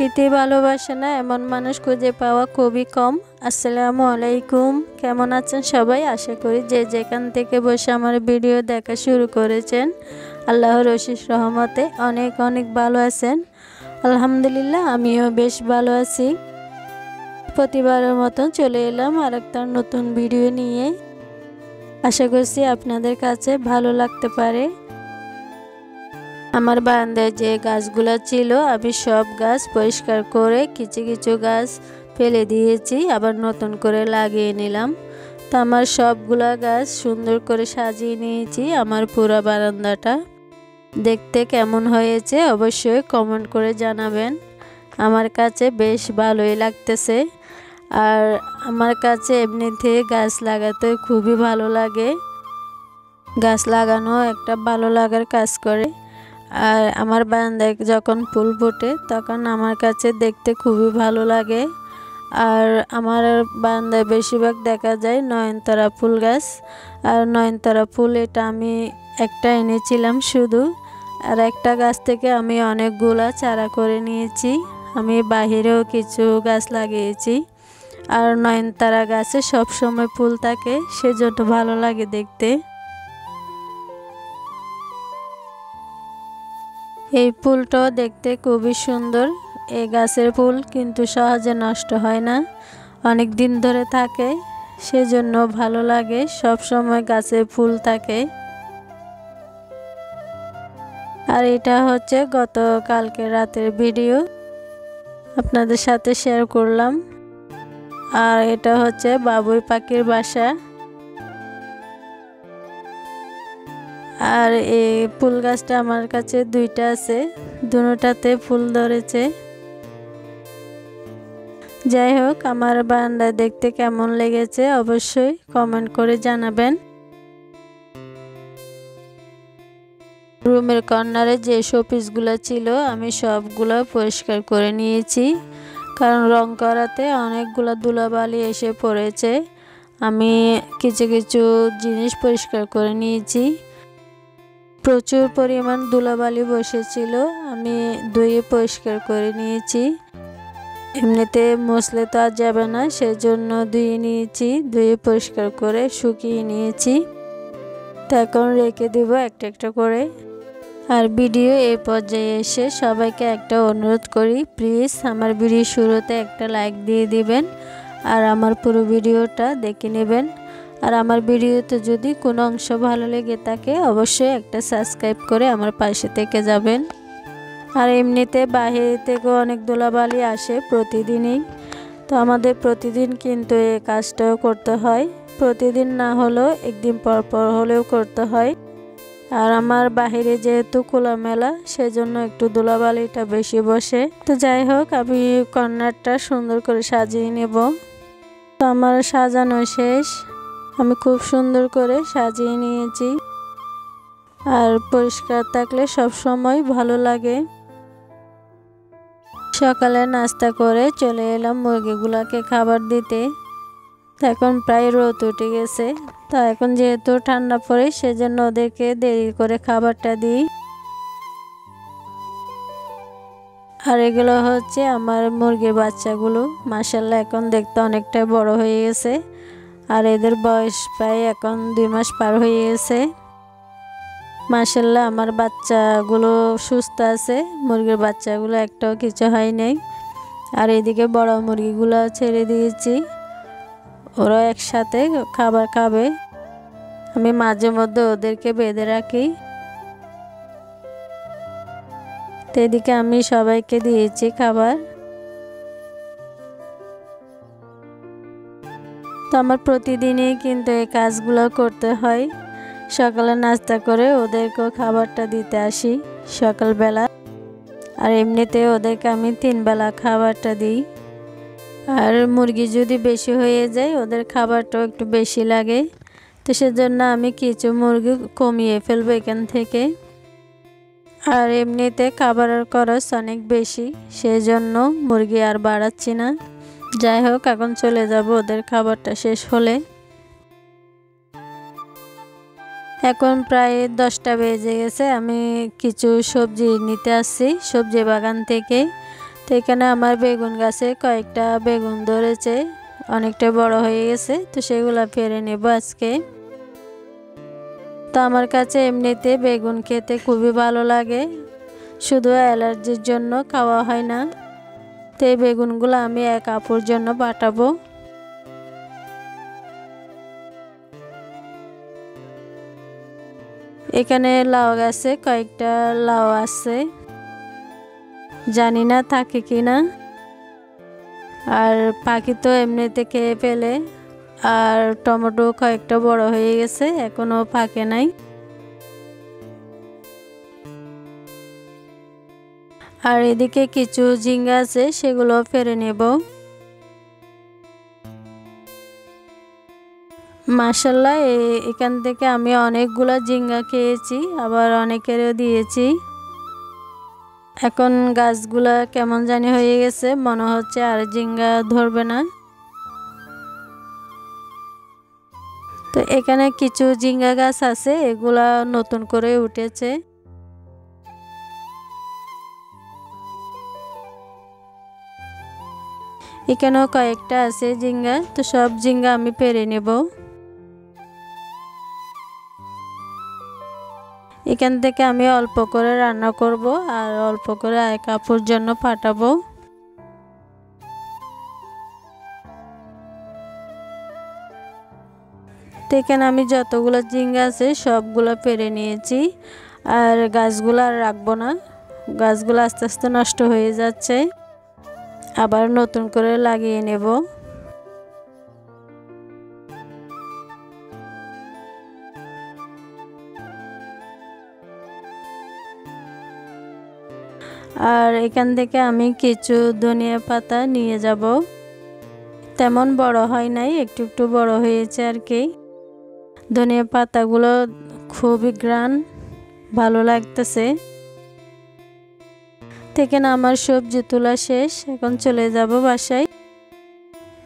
প্রকৃতি ভালোবাসে না এমন মানুষ খুঁজে পাওয়া খুবই কম। আসসালামু আলাইকুম, কেমন আছেন সবাই? আশা করি যে যেখান থেকে বসে আমার ভিডিও দেখা শুরু করেছেন আল্লাহর অশেষ রহমতে অনেক অনেক ভালো আছেন। আলহামদুলিল্লাহ, আমিও বেশ ভালো আছি। প্রতিবারের মতন চলে এলাম আর একটা নতুন ভিডিও নিয়ে। আশা করছি আপনাদের কাছে ভালো লাগতে পারে। আমার বারান্দায় যে গাছগুলো ছিল আমি সব গাছ পরিষ্কার করে কিছু কিছু গাছ ফেলে দিয়েছি, আবার নতুন করে লাগিয়ে নিলাম। তো আমার সবগুলা গাছ সুন্দর করে সাজিয়ে নিয়েছি। আমার পুরো বারান্দাটা দেখতে কেমন হয়েছে অবশ্যই কমেন্ট করে জানাবেন। আমার কাছে বেশ ভালোই লাগতেছে। আর আমার কাছে এমনিতে গাছ লাগাতে খুবই ভালো লাগে। গাছ লাগানো একটা ভালো লাগার কাজ করে। আর আমার বারান্দায় যখন ফুল ফোটে তখন আমার কাছে দেখতে খুবই ভালো লাগে। আর আমার বারান্দায় বেশিরভাগ দেখা যায় নয়নতারা ফুল গাছ। আর নয়নতারা ফুল এটা আমি একটা এনেছিলাম শুধু, আর একটা গাছ থেকে আমি অনেকগুলা চারা করে নিয়েছি। আমি বাহিরেও কিছু গাছ লাগিয়েছি। আর নয়নতারা গাছে সবসময় ফুল থাকে, সেজন্য ভালো লাগে দেখতে। এই ফুলটাও দেখতে খুবই সুন্দর। এই গাছের ফুল কিন্তু সহজে নষ্ট হয় না, অনেক দিন ধরে থাকে, সেজন্য ভালো লাগে। সব সময় গাছে ফুল থাকে। আর এটা হচ্ছে গতকালকে রাতের ভিডিও, আপনাদের সাথে শেয়ার করলাম। আর এটা হচ্ছে বাবুই পাখির বাসা। আর এই ফুল গাছটা আমার কাছে দুইটা আছে, দুটোটাতে ফুল ধরেছে। যাই হোক, আমার বারান্দা দেখতে কেমন লেগেছে অবশ্যই কমেন্ট করে জানাবেন। রুমের কর্নারে যে শোপিসগুলো ছিল আমি সবগুলো পরিষ্কার করে নিয়েছি, কারণ রং করাতে অনেকগুলো ধুলাবালি এসে পড়েছে। আমি কিছু কিছু জিনিস পরিষ্কার করে নিয়েছি। প্রচুর পরিমাণ ধুলাবালি বসেছিল, আমি ধুয়ে পরিষ্কার করে নিয়েছি। এমনিতে মুছলে তো আর যাবে না, সেজন্য ধুয়ে নিয়েছি। ধুয়ে পরিষ্কার করে শুকিয়ে নিয়েছি। তো এখন রেখে দেব একটা একটা করে। আর ভিডিও এই পর্যায়ে এসে সবাইকে একটা অনুরোধ করি, প্লিজ আমার ভিডিও শুরুতে একটা লাইক দিয়ে দিবেন আর আমার পুরো ভিডিওটা দেখে নেবেন। আর আমার ভিডিওতে যদি কোনো অংশ ভালো লেগে থাকে অবশ্যই একটা সাবস্ক্রাইব করে আমার পাশে থেকে যাবেন। আর এমনিতে বাইরে থেকেও অনেক ধুলাবালি আসে প্রতিদিনই। তো আমাদের প্রতিদিন কিন্তু এই কাজটাও করতে হয়, প্রতিদিন না হলেও একদিন পর পর হলেও করতে হয়। আর আমার বাহিরে যেহেতু খোলামেলা, সেজন্য একটু ধুলাবালিটা বেশি বসে। তো যাই হোক, আমি কর্নারটা সুন্দর করে সাজিয়ে নেব। তো আমার সাজানো শেষ, আমি খুব সুন্দর করে সাজিয়ে নিয়েছি। আর পরিষ্কার থাকলে সব সময় ভালো লাগে। সকালে নাস্তা করে চলে এলাম মুরগিগুলোকে খাবার দিতে। এখন প্রায় রোদ উঠে গেছে, তো এখন যেহেতু ঠান্ডা পড়ে সেজন্য ওদেরকে দেরি করে খাবারটা দিই। আর এগুলো হচ্ছে আমার মুরগির বাচ্চাগুলো, মাশাআল্লাহ এখন দেখতে অনেকটাই বড় হয়ে গেছে। আর এদের বয়স প্রায় এখন 2 মাস পার হয়ে গেছে। মাশাআল্লাহ আমার বাচ্চাগুলো সুস্থ আছে, মুরগির বাচ্চাগুলো একটাও কিছু হয় নাই। আর এদিকে বড় মুরগিগুলো ছেড়ে দিয়েছি, ওরা একসাথে খাবার খাবে। আমি মাঝে মধ্যে ওদেরকে বেঁধে রাখি। তো এদিকে আমি সবাইকে দিয়েছি খাবার। তো আমার প্রতিদিনই কিন্তু এই কাজগুলো করতে হয়। সকালে নাস্তা করে ওদেরকেও খাবারটা দিতে আসি সকালবেলা। আর এমনিতে ওদেরকে আমি 3 বেলা খাবারটা দিই। আর মুরগি যদি বেশি হয়ে যায় ওদের খাবারটাও একটু বেশি লাগে, তো সেজন্য আমি কিছু মুরগি কমিয়ে ফেলবো এখান থেকে। আর এমনিতে খাবারের খরচ অনেক বেশি, সেজন্য মুরগি আর বাড়াচ্ছি না। যাই হোক, এখন চলে যাব ওদের খাবারটা শেষ হলে। এখন প্রায় 10টা বেজে গেছে। আমি কিছু সবজি নিতে আসছি সবজি বাগান থেকে। তো তো এখানে আমার বেগুন গাছে কয়েকটা বেগুন ধরেছে, অনেকটা বড় হয়ে গেছে, তো সেগুলো পেরে নেব আজকে। তো আমার কাছে এমনিতে বেগুন খেতে খুবই ভালো লাগে, শুধু অ্যালার্জির জন্য খাওয়া হয় না। তো এই বেগুনগুলো আমি এক আপুর জন্য পাঠাবো। এখানে লাউ গাছে কয়েকটা লাউ আছে, জানি না থাকে কি না। আর পাখি তো এমনিতে খেয়ে ফেলে। আর টমেটো কয়েকটা বড় হয়ে গেছে, এখনো পাকে নাই। আর এদিকে কিছু ঝিঙ্গা আছে, সেগুলো পেরে নেব। মাশাআল্লাহ, এখান থেকে আমি অনেকগুলো ঝিঙ্গা খেয়েছি, আবার অনেকেরও দিয়েছি। এখন গাছগুলা কেমন জানি হয়ে গেছে, মনে হচ্ছে আর ঝিঙ্গা ধরবে না। তো এখানে কিছু ঝিঙ্গা গাছ আছে, এগুলা নতুন করে উঠেছে। এখানেও কয়েকটা আছে ঝিঙ্গা, তো সব ঝিঙ্গা আমি পেরে নেব। এখান থেকে আমি অল্প করে রান্না করব, আর অল্প করে এক আপুর জন্য পাঠাবো। তো এখানে আমি যতগুলো ঝিঙ্গা আছে সবগুলো পেরে নিয়েছি। আর গাছগুলো আর রাখবো না, গাছগুলো আস্তে আস্তে নষ্ট হয়ে যাচ্ছে, আবার নতুন করে লাগিয়ে নেব। আর এখান থেকে আমি কিছু ধনিয়া পাতা নিয়ে যাব। তেমন বড় হয় নাই, একটু একটু বড় হয়েছে আর কি। ধনিয়া পাতাগুলো খুবই ঘ্রাণ, ভালো লাগতেছে। থেকে না আমার সবজি তোলা শেষ, এখন চলে যাব বাসায়।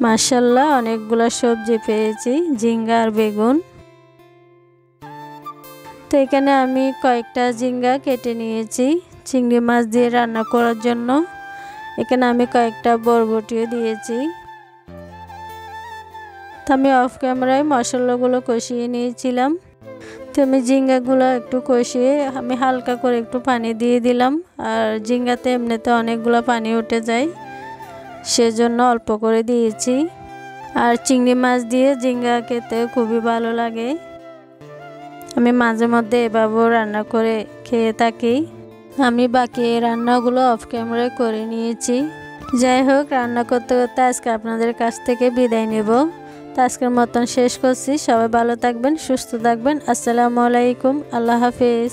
মাশাআল্লাহ, অনেকগুলো সবজি পেয়েছি, ঝিঙ্গা আর বেগুন। তো এখানে আমি কয়েকটা ঝিঙ্গা কেটে নিয়েছি চিংড়ি মাছ দিয়ে রান্না করার জন্য। এখানে আমি কয়েকটা বরবটিও দিয়েছি। তো আমি অফ ক্যামেরায় মশলাগুলো কষিয়ে নিয়েছিলাম। তো আমি ঝিঙ্গাগুলো একটু কষিয়ে আমি হালকা করে একটু পানি দিয়ে দিলাম। আর ঝিঙ্গাতে এমনিতে অনেকগুলো পানি উঠে যায়, সেজন্য অল্প করে দিয়েছি। আর চিংড়ি মাছ দিয়ে ঝিঙ্গা খেতে খুবই ভালো লাগে, আমি মাঝে মধ্যে এভাবেও রান্না করে খেয়ে থাকি। আমি বাকি রান্নাগুলো অফ ক্যামেরায় করে নিয়েছি। যাই হোক, রান্না করতে করতে আজকে আপনাদের কাছ থেকে বিদায় নেব। তো আজকের মতন শেষ করছি। সবাই ভালো থাকবেন, সুস্থ থাকবেন। আসসালামু আলাইকুম, আল্লাহ হাফেজ।